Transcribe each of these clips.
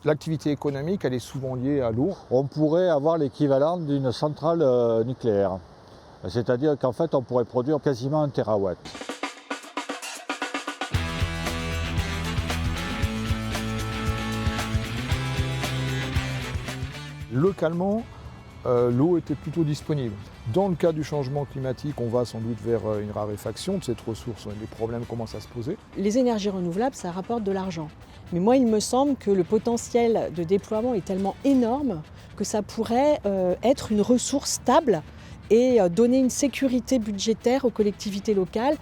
L'activité économique, elle est souvent liée à l'eau. On pourrait avoir l'équivalent d'une centrale nucléaire. C'est-à-dire qu'en fait, on pourrait produire quasiment 1 térawatt. Localement, l'eau était plutôt disponible. Dans le cas du changement climatique, on va sans doute vers une raréfaction de cette ressource. Les problèmes commencent à se poser. Les énergies renouvelables, ça rapporte de l'argent. Mais moi, il me semble que le potentiel de déploiement est tellement énorme que ça pourrait être une ressource stable et donner une sécurité budgétaire aux collectivités locales.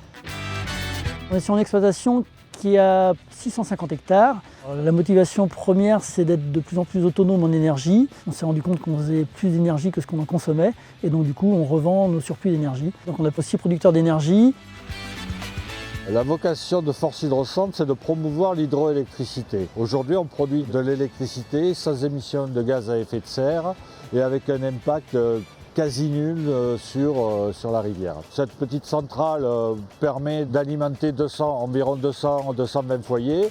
On est sur une exploitation qui a 650 hectares. La motivation première, c'est d'être de plus en plus autonome en énergie. On s'est rendu compte qu'on faisait plus d'énergie que ce qu'on en consommait. Et donc du coup, on revend nos surplus d'énergie. Donc on est aussi producteur d'énergie. La vocation de Force Hydro-Centre, c'est de promouvoir l'hydroélectricité. Aujourd'hui, on produit de l'électricité sans émission de gaz à effet de serre et avec un impact quasi nul sur la rivière. Cette petite centrale permet d'alimenter environ 200-220 foyers.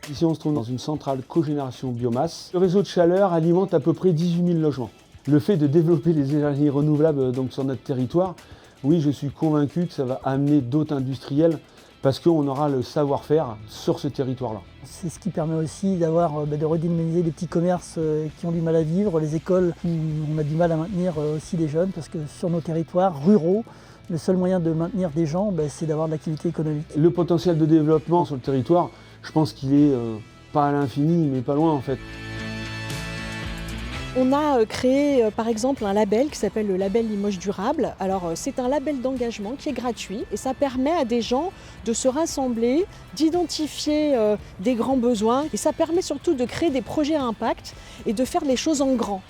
Ici, on se trouve dans une centrale cogénération biomasse. Le réseau de chaleur alimente à peu près 18 000 logements. Le fait de développer les énergies renouvelables donc, sur notre territoire, oui, je suis convaincu que ça va amener d'autres industriels parce qu'on aura le savoir-faire sur ce territoire-là. C'est ce qui permet aussi de redynamiser les petits commerces qui ont du mal à vivre, les écoles où on a du mal à maintenir aussi des jeunes, parce que sur nos territoires ruraux, le seul moyen de maintenir des gens, c'est d'avoir de l'activité économique. Le potentiel de développement sur le territoire, je pense qu'il est pas à l'infini, mais pas loin en fait. On a créé par exemple un label qui s'appelle le label Limoges Durable. Alors c'est un label d'engagement qui est gratuit et ça permet à des gens de se rassembler, d'identifier des grands besoins et ça permet surtout de créer des projets à impact et de faire les choses en grand.